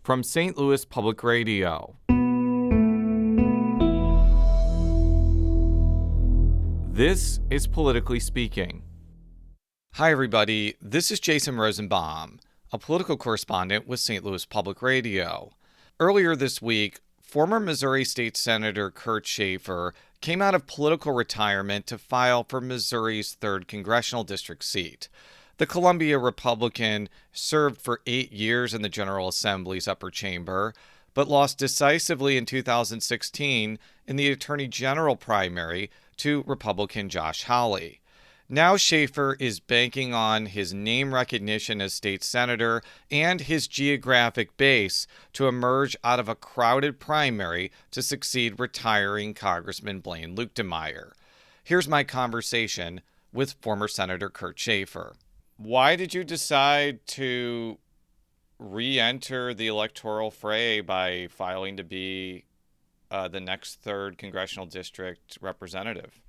From St. Louis Public Radio. This is Politically Speaking. Hi, everybody. This is Jason Rosenbaum, a political correspondent with St. Louis Public Radio. Earlier this week, former Missouri State Senator Kurt Schaefer came out of political retirement to file for Missouri's 3rd Congressional District seat. The Columbia Republican served for 8 years in the General Assembly's upper chamber, but lost decisively in 2016 in the Attorney General primary to Republican Josh Hawley. Now Schaefer is banking on his name recognition as state senator and his geographic base to emerge out of a crowded primary to succeed retiring Congressman Blaine Luetkemeyer. Here's my conversation with former Senator Kurt Schaefer. Why did you decide to re-enter the electoral fray by filing to be the next 3rd Congressional District representative?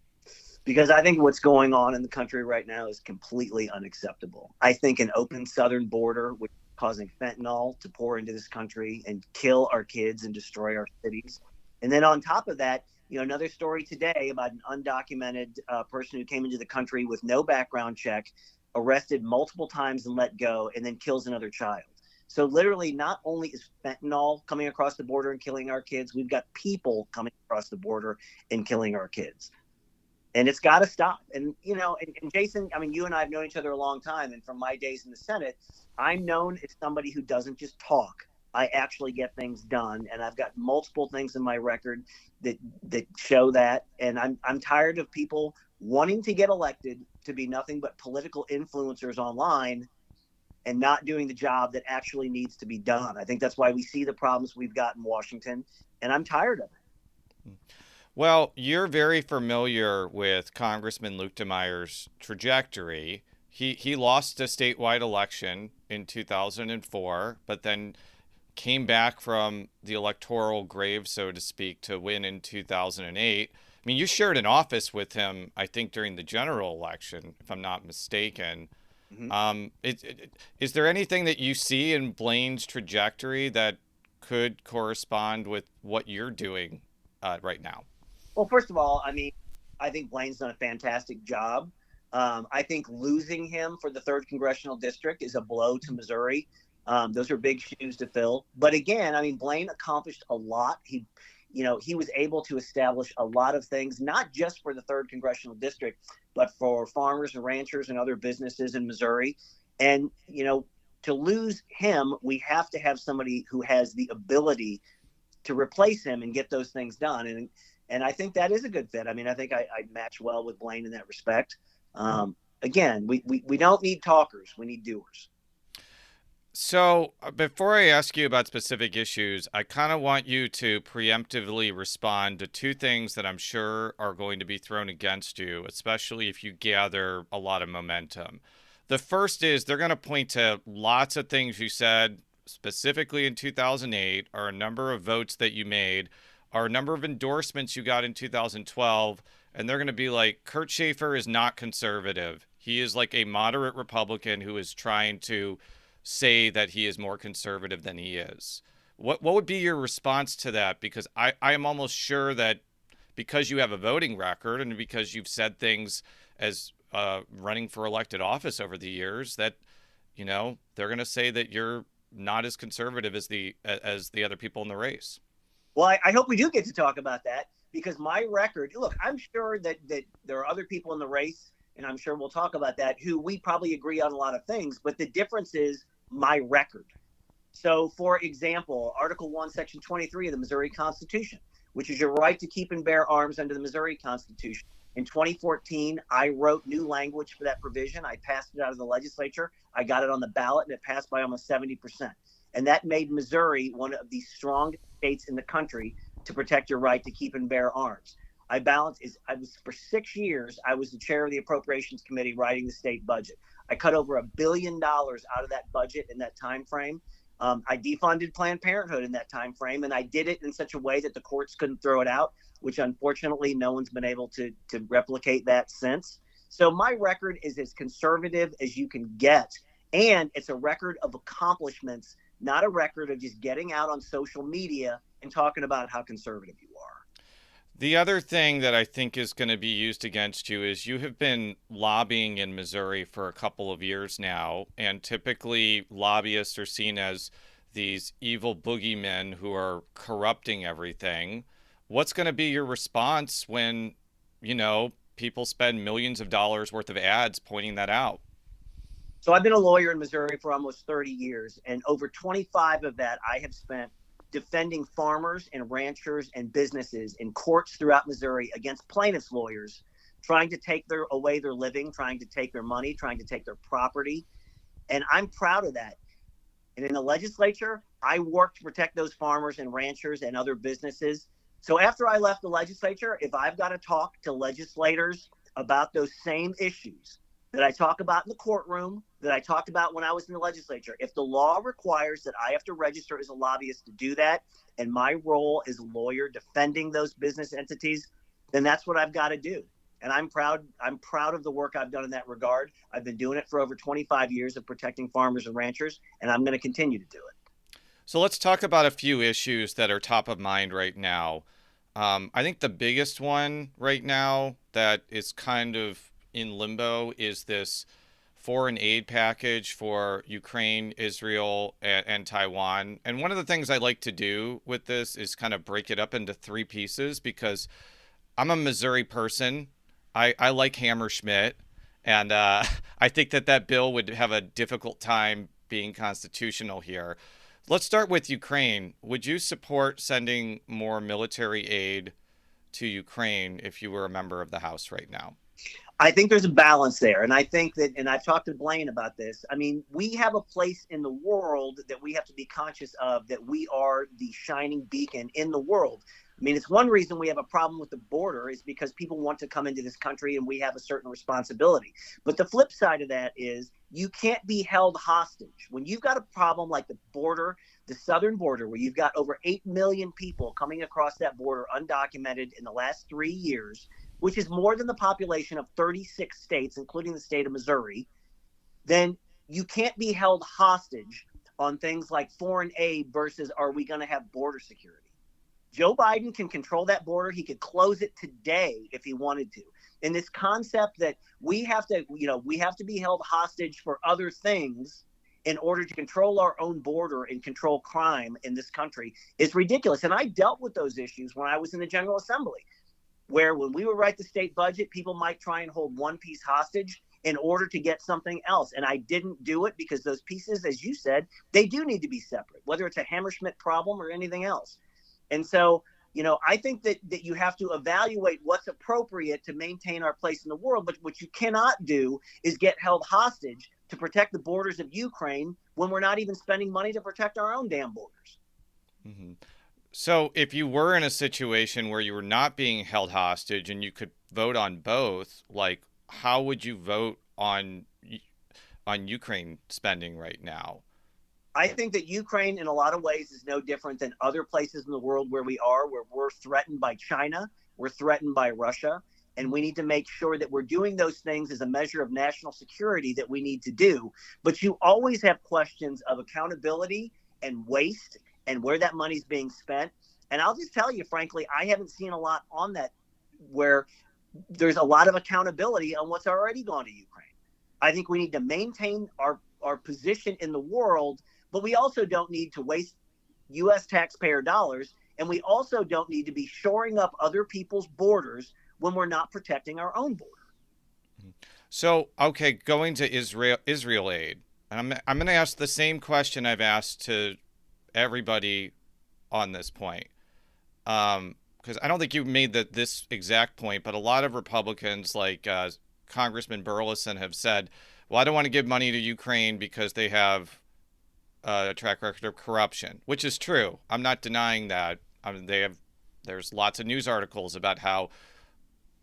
Because I think what's going on in the country right now is completely unacceptable. I think an open southern border, which is causing fentanyl to pour into this country and kill our kids and destroy our cities. And then on top of that, another story today about an undocumented person who came into the country with no background check, arrested multiple times and let go, and then kills another child. So literally, not only is fentanyl coming across the border and killing our kids, we've got people coming across the border and killing our kids. And it's got to stop. And, and Jason, you and I have known each other a long time. And from my days in the Senate, I'm known as somebody who doesn't just talk. I actually get things done. And I've got multiple things in my record that show that. And I'm tired of people wanting to get elected to be nothing but political influencers online and not doing the job that actually needs to be done. I think that's why we see the problems we've got in Washington. And I'm tired of it. Well, you're very familiar with Congressman Luetkemeyer's trajectory. He lost a statewide election in 2004, but then came back from the electoral grave, so to speak, to win in 2008. You shared an office with him, I think, during the general election, if I'm not mistaken. Mm-hmm. Is there anything that you see in Blaine's trajectory that could correspond with what you're doing right now? Well, first of all, I think Blaine's done a fantastic job. I think losing him for the 3rd Congressional District is a blow to Missouri. Those are big shoes to fill. But again, Blaine accomplished a lot. He was able to establish a lot of things, not just for the 3rd Congressional District, but for farmers and ranchers and other businesses in Missouri. And, to lose him, we have to have somebody who has the ability to replace him and get those things done. And I think that is a good fit. I think I'd match well with Blaine in that respect. Again, we don't need talkers. We need doers. So before I ask you about specific issues, I kind of want you to preemptively respond to 2 things that I'm sure are going to be thrown against you, especially if you gather a lot of momentum. The first is they're going to point to lots of things you said, specifically in 2008, or a number of votes that you made, or a number of endorsements you got in 2012, and they're going to be like, Kurt Schaefer is not conservative. He is like a moderate Republican who is trying to say that he is more conservative than he is. What would be your response to that? Because I am almost sure that because you have a voting record and because you've said things as running for elected office over the years that, they're going to say that you're not as conservative as the other people in the race. Well, I hope we do get to talk about that, because my record, look, I'm sure that there are other people in the race, and I'm sure we'll talk about that, who we probably agree on a lot of things, but the difference is my record. So, for example, Article 1, Section 23 of the Missouri Constitution, which is your right to keep and bear arms under the Missouri Constitution. In 2014, I wrote new language for that provision. I passed it out of the legislature. I got it on the ballot, and it passed by almost 70%. And that made Missouri one of the strongest states in the country to protect your right to keep and bear arms. For 6 years, I was the chair of the Appropriations Committee writing the state budget. I cut over $1 billion out of that budget in that time frame. I defunded Planned Parenthood in that time frame, and I did it in such a way that the courts couldn't throw it out, which unfortunately no one's been able to replicate that since. So my record is as conservative as you can get, and it's a record of accomplishments not a record of just getting out on social media and talking about how conservative you are. The other thing that I think is going to be used against you is you have been lobbying in Missouri for a couple of years now, and typically lobbyists are seen as these evil boogeymen who are corrupting everything. What's going to be your response when, people spend millions of dollars worth of ads pointing that out? So I've been a lawyer in Missouri for almost 30 years, and over 25 of that I have spent defending farmers and ranchers and businesses in courts throughout Missouri against plaintiffs' lawyers trying to take away their living, trying to take their money, trying to take their property. And I'm proud of that. And in the legislature, I worked to protect those farmers and ranchers and other businesses. So after I left the legislature, if I've got to talk to legislators about those same issues that I talk about in the courtroom, that I talked about when I was in the legislature, if the law requires that I have to register as a lobbyist to do that, and my role as a lawyer defending those business entities, then that's what I've got to do. And I'm proud of the work I've done in that regard. I've been doing it for over 25 years of protecting farmers and ranchers, and I'm going to continue to do it. So let's talk about a few issues that are top of mind right now. I think the biggest one right now that is kind of in limbo is this foreign aid package for Ukraine, Israel, and Taiwan. And one of the things I like to do with this is kind of break it up into three pieces, because I'm a Missouri person. I like Hammerschmidt, and I think that bill would have a difficult time being constitutional here. Let's start with Ukraine. Would you support sending more military aid to Ukraine if you were a member of the House right now? I think there's a balance there. And I think that, and I've talked to Blaine about this, I mean, we have a place in the world that we have to be conscious of, that we are the shining beacon in the world. I mean, it's one reason we have a problem with the border is because people want to come into this country and we have a certain responsibility. But the flip side of that is you can't be held hostage. When you've got a problem like the border, the southern border, where you've got over 8 million people coming across that border undocumented in the last 3 years, which is more than the population of 36 states, including the state of Missouri, then you can't be held hostage on things like foreign aid versus are we going to have border security. Joe Biden can control that border. He could close it today if he wanted to. And this concept that we have to be held hostage for other things in order to control our own border and control crime in this country is ridiculous. And I dealt with those issues when I was in the General Assembly, where when we would write the state budget, people might try and hold one piece hostage in order to get something else. And I didn't do it because those pieces, as you said, they do need to be separate, whether it's a Hammerschmidt problem or anything else. And so, I think that you have to evaluate what's appropriate to maintain our place in the world. But what you cannot do is get held hostage to protect the borders of Ukraine when we're not even spending money to protect our own damn borders. Mm-hmm. So if you were in a situation where you were not being held hostage and you could vote on both, like, how would you vote on Ukraine spending right now? I think that Ukraine in a lot of ways is no different than other places in the world where we're threatened by China, we're threatened by Russia, and we need to make sure that we're doing those things as a measure of national security that we need to do. But you always have questions of accountability and waste and where that money's being spent. And I'll just tell you, frankly, I haven't seen a lot on that where there's a lot of accountability on what's already gone to Ukraine. I think we need to maintain our position in the world, but we also don't need to waste U.S. taxpayer dollars, and we also don't need to be shoring up other people's borders when we're not protecting our own border. So, okay, going to Israel aid, and I'm going to ask the same question I've asked to everybody on this point, because I don't think you made this exact point, but a lot of Republicans, like Congressman Burleson, have said, well, I don't want to give money to Ukraine because they have a track record of corruption, which is true. I'm not denying that. There's lots of news articles about how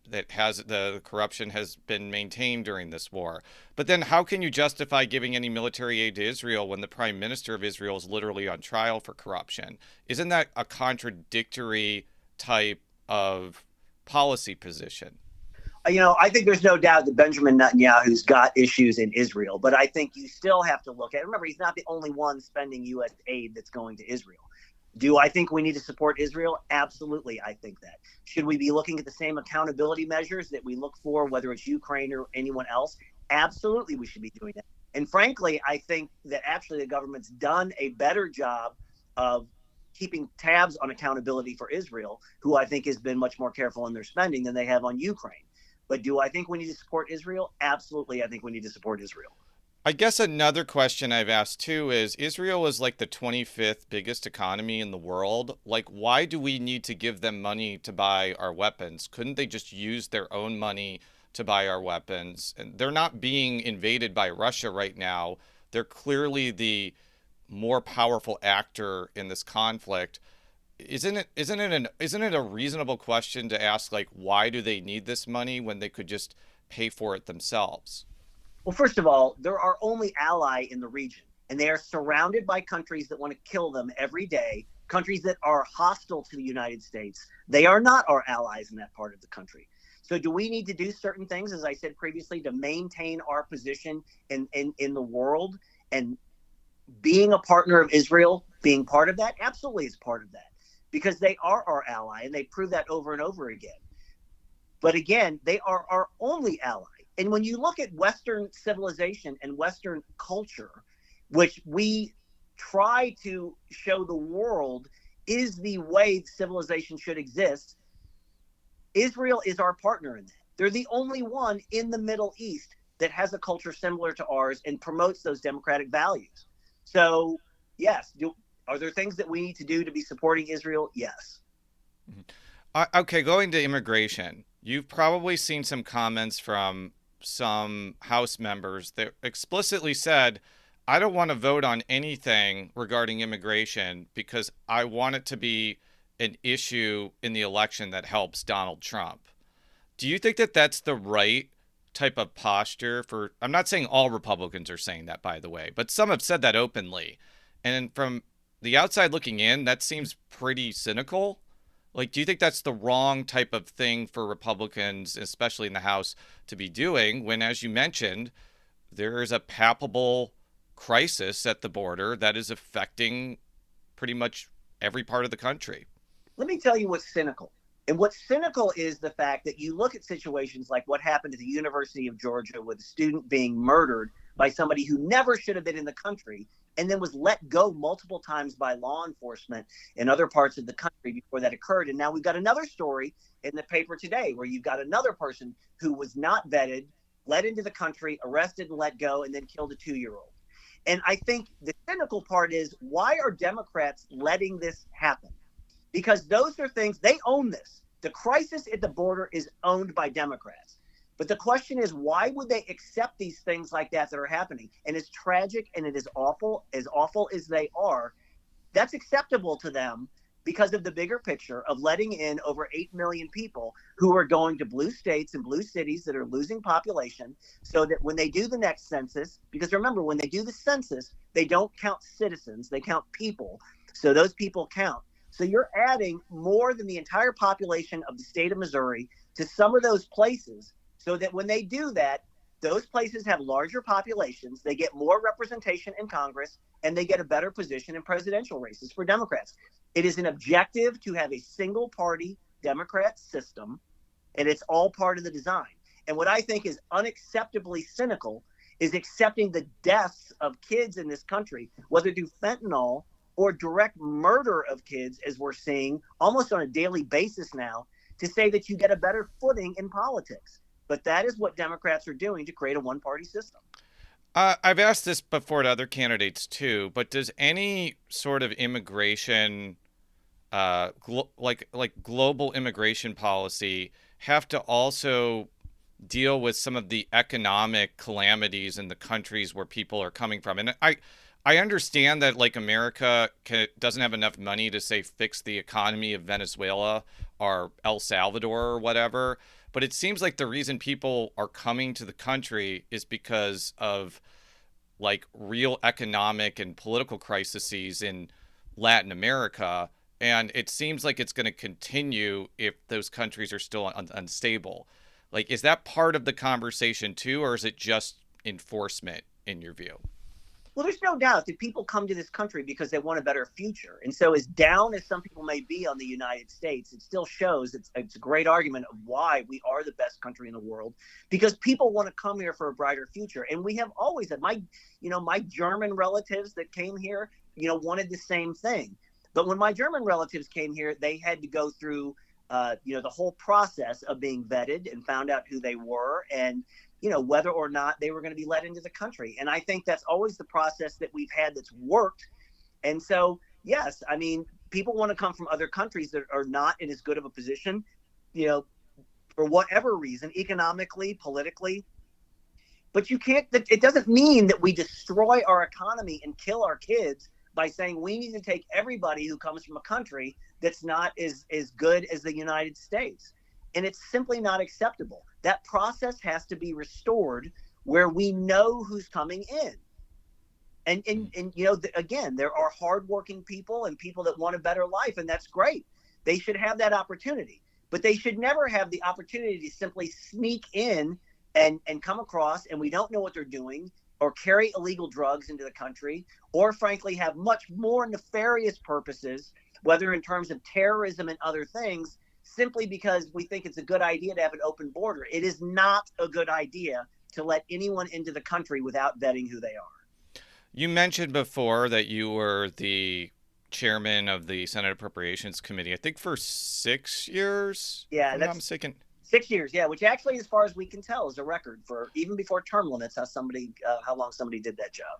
the corruption has been maintained during this war. But then how can you justify giving any military aid to Israel when the prime minister of Israel is literally on trial for corruption? Isn't that a contradictory type of policy position? I think there's no doubt that Benjamin Netanyahu's got issues in Israel, but I think you still have to look at, remember, he's not the only one spending U.S. aid that's going to Israel. Do I think we need to support Israel? Absolutely, I think that. Should we be looking at the same accountability measures that we look for, whether it's Ukraine or anyone else? Absolutely, we should be doing that. And frankly, I think that actually the government's done a better job of keeping tabs on accountability for Israel, who I think has been much more careful in their spending than they have on Ukraine. But do I think we need to support Israel? Absolutely, I think we need to support Israel. I guess another question I've asked too is Israel is like the 25th biggest economy in the world. Like, why do we need to give them money to buy our weapons? Couldn't they just use their own money to buy our weapons? And they're not being invaded by Russia right now. They're clearly the more powerful actor in this conflict. Isn't it a reasonable question to ask, like, why do they need this money when they could just pay for it themselves? Well, first of all, they're our only ally in the region, and they are surrounded by countries that want to kill them every day, countries that are hostile to the United States. They are not our allies in that part of the country. So do we need to do certain things, as I said previously, to maintain our position in the world? And being a partner of Israel, being part of that, absolutely is part of that, because they are our ally, and they prove that over and over again. But again, they are our only ally. And when you look at Western civilization and Western culture, which we try to show the world is the way civilization should exist, Israel is our partner in that. They're the only one in the Middle East that has a culture similar to ours and promotes those democratic values. So, yes, are there things that we need to do to be supporting Israel? Yes. Okay, going to immigration. You've probably seen some comments from some House members that explicitly said, I don't want to vote on anything regarding immigration because I want it to be an issue in the election that helps Donald Trump. Do you think that that's the right type of posture for, I'm not saying all Republicans are saying that, by the way, but some have said that openly. And from the outside looking in, that seems pretty cynical. Like, do you think that's the wrong type of thing for Republicans, especially in the House, to be doing when, as you mentioned, there is a palpable crisis at the border that is affecting pretty much every part of the country? Let me tell you what's cynical. And what's cynical is the fact that you look at situations like what happened at the University of Georgia with a student being murdered by somebody who never should have been in the country and then was let go multiple times by law enforcement in other parts of the country before that occurred. And now we've got another story in the paper today where you've got another person who was not vetted, let into the country, arrested and let go, and then killed a 2-year-old. And I think the cynical part is, why are Democrats letting this happen? Because those are things, they own this. The crisis at the border is owned by Democrats. But the question is, why would they accept these things like that are happening? And as tragic and it is awful as they are, that's acceptable to them because of the bigger picture of letting in over 8 million people who are going to blue states and blue cities that are losing population, so that when they do the next census, because remember, when they do the census, they don't count citizens, they count people. So those people count. So you're adding more than the entire population of the state of Missouri to some of those places, so that when they do that, those places have larger populations, they get more representation in Congress, and they get a better position in presidential races for Democrats. It is an objective to have a single party Democrat system, and it's all part of the design. And what I think is unacceptably cynical is accepting the deaths of kids in this country, whether through fentanyl or direct murder of kids, as we're seeing almost on a daily basis now, to say that you get a better footing in politics. But that is what Democrats are doing to create a one-party system. I've asked this before to other candidates too, but does any sort of immigration, like global immigration policy, have to also deal with some of the economic calamities in the countries where people are coming from? And I understand that, like, America doesn't have enough money to, say, fix the economy of Venezuela or El Salvador or whatever. But it seems like the reason people are coming to the country is because of, like, real economic and political crises in Latin America. And it seems like it's going to continue if those countries are still unstable. Like, is that part of the conversation too, or is it just enforcement in your view? Well, there's no doubt that people come to this country because they want a better future. And so, as down as some people may be on the United States, it still shows it's a great argument of why we are the best country in the world, because people want to come here for a brighter future. And we have always had my German relatives that came here, wanted the same thing. But when my German relatives came here, they had to go through, the whole process of being vetted and found out who they were and whether or not they were going to be let into the country. And I think that's always the process that we've had that's worked. And so, yes, I mean, people want to come from other countries that are not in as good of a position, for whatever reason, economically, politically. But it doesn't mean that we destroy our economy and kill our kids by saying we need to take everybody who comes from a country that's not as good as the United States. And it's simply not acceptable. That process has to be restored where we know who's coming in. And again, there are hardworking people and people that want a better life, and that's great. They should have that opportunity. But they should never have the opportunity to simply sneak in and come across, and we don't know what they're doing, or carry illegal drugs into the country, or frankly have much more nefarious purposes, whether in terms of terrorism and other things, simply because we think it's a good idea to have an open border. It is not a good idea to let anyone into the country without vetting who they are. You mentioned before that you were the chairman of the Senate Appropriations Committee, I think for 6 years, Yeah, if I'm not mistaken. 6 years, yeah, which actually, as far as we can tell, is a record for even before term limits, how long somebody did that job.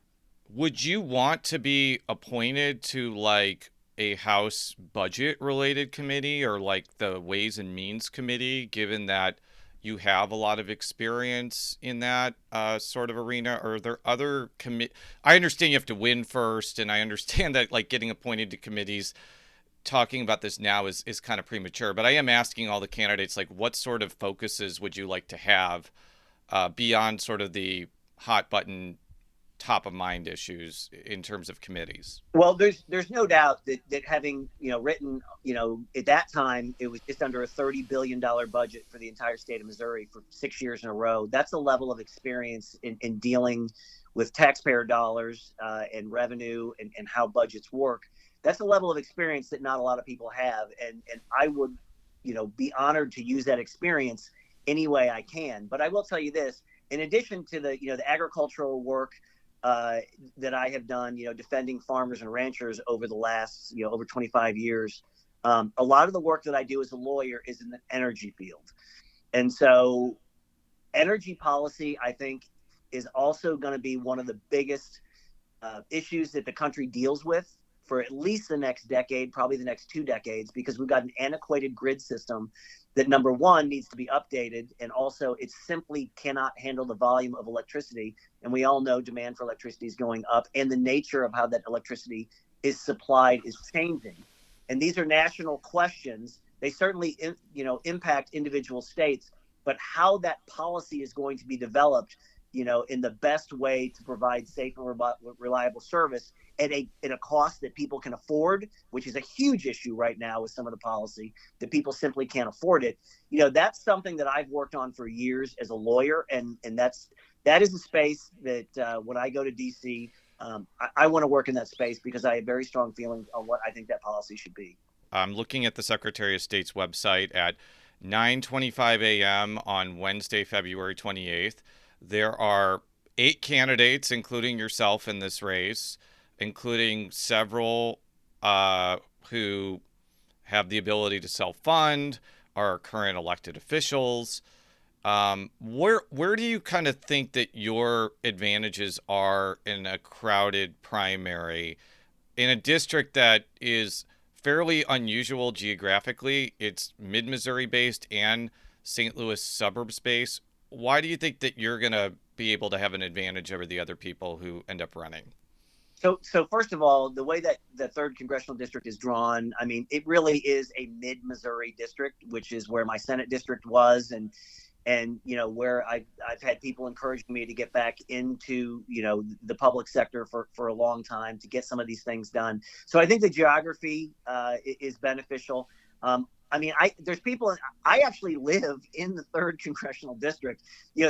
Would you want to be appointed to like a House budget related committee or like the Ways and Means Committee, given that you have a lot of experience in that sort of arena? Or are there other I understand you have to win first, and I understand that like getting appointed to committees, talking about this now is kind of premature, but I am asking all the candidates, like, what sort of focuses would you like to have beyond sort of the hot button top of mind issues in terms of committees? Well, there's no doubt that having written at that time it was just under a $30 billion budget for the entire state of Missouri for 6 years in a row. That's a level of experience in dealing with taxpayer dollars and revenue and how budgets work. That's a level of experience that not a lot of people have, and I would be honored to use that experience any way I can. But I will tell you this: in addition to the agricultural work that I have done, defending farmers and ranchers over the last, over 25 years. A lot of the work that I do as a lawyer is in the energy field. And so energy policy, I think, is also going to be one of the biggest issues that the country deals with for at least the next decade, probably the next 2 decades, because we've got an antiquated grid system that, number one, needs to be updated, and also it simply cannot handle the volume of electricity. And we all know demand for electricity is going up, and the nature of how that electricity is supplied is changing. And these are national questions. They certainly, impact individual states, but how that policy is going to be developed, in the best way to provide safe and reliable service at a cost that people can afford, which is a huge issue right now with some of the policy, that people simply can't afford it. That's something that I've worked on for years as a lawyer, and that is a space that when I go to DC, I want to work in that space because I have very strong feelings on what I think that policy should be. I'm looking at the Secretary of State's website at 9:25 a.m. on Wednesday, February 28th. There are 8 candidates, including yourself, in this race, including several who have the ability to self-fund, are current elected officials. Where do you kind of think that your advantages are in a crowded primary in a district that is fairly unusual geographically? It's mid-Missouri based and St. Louis suburbs based. Why do you think that you're going to be able to have an advantage over the other people who end up running? So first of all, the way that the 3rd Congressional District is drawn, I mean, it really is a mid-Missouri district, which is where my Senate district was, and where I've had people encouraging me to get back into the public sector for a long time to get some of these things done. So I think the geography is beneficial. I mean, there's people. I actually live in the 3rd Congressional District.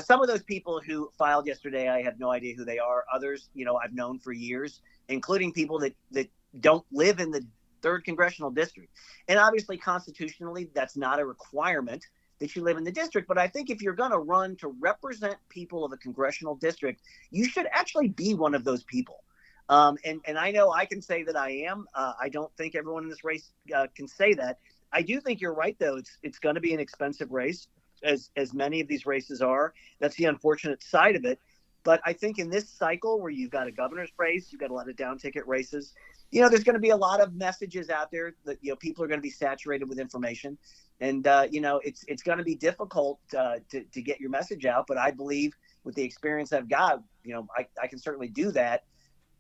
Some of those people who filed yesterday, I have no idea who they are. Others, I've known for years, including people that don't live in the 3rd Congressional District. And obviously, constitutionally, that's not a requirement that you live in the district. But I think if you're going to run to represent people of a congressional district, you should actually be one of those people. And I know I can say that I am. I don't think everyone in this race can say that. I do think you're right, though. It's going to be an expensive race, as many of these races are. That's the unfortunate side of it. But I think in this cycle where you've got a governor's race, you've got a lot of down ticket races, there's going to be a lot of messages out there that, people are going to be saturated with information. And, it's going to be difficult to get your message out. But I believe with the experience I've got, I can certainly do that.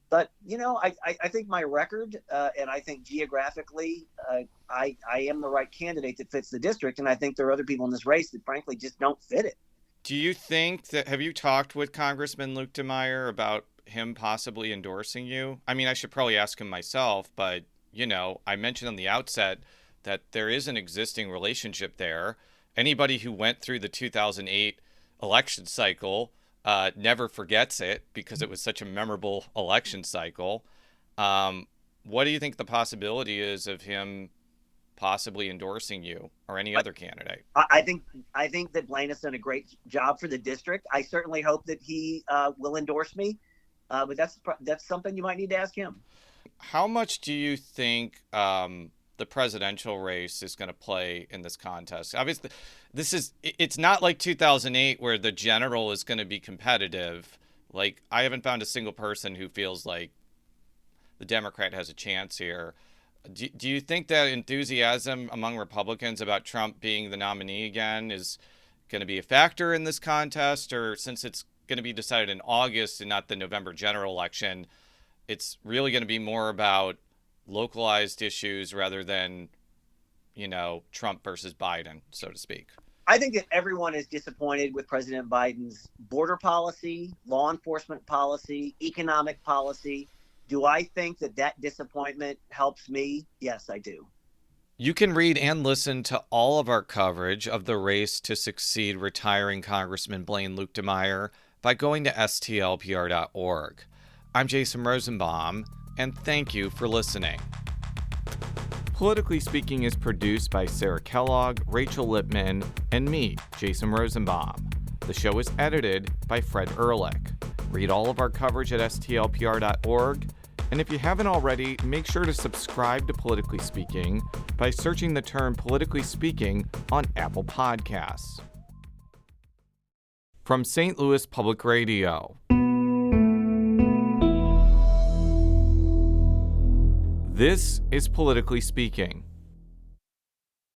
But, I think my record and I think geographically, I am the right candidate that fits the district. And I think there are other people in this race that, frankly, just don't fit it. Do you think have you talked with Congressman Luke DeMeyer about him possibly endorsing you? I mean, I should probably ask him myself, but, I mentioned on the outset that there is an existing relationship there. Anybody who went through the 2008 election cycle never forgets it because it was such a memorable election cycle. What do you think the possibility is of him possibly endorsing you or any other candidate? I think that Blaine has done a great job for the district. I certainly hope that he will endorse me, but that's something you might need to ask him. How much do you think the presidential race is going to play in this contest? Obviously, it's not like 2008 where the general is going to be competitive. Like, I haven't found a single person who feels like the Democrat has a chance here. Do you think that enthusiasm among Republicans about Trump being the nominee again is going to be a factor in this contest? Or since it's going to be decided in August and not the November general election, it's really going to be more about localized issues rather than, Trump versus Biden, so to speak? I think that everyone is disappointed with President Biden's border policy, law enforcement policy, economic policy. Do I think that disappointment helps me? Yes, I do. You can read and listen to all of our coverage of the race to succeed retiring Congressman Blaine Luke DeMeyer by going to STLPR.org. I'm Jason Rosenbaum, and thank you for listening. Politically Speaking is produced by Sarah Kellogg, Rachel Lippman, and me, Jason Rosenbaum. The show is edited by Fred Ehrlich. Read all of our coverage at STLPR.org. And if you haven't already, make sure to subscribe to Politically Speaking by searching the term Politically Speaking on Apple Podcasts. From St. Louis Public Radio. This is Politically Speaking.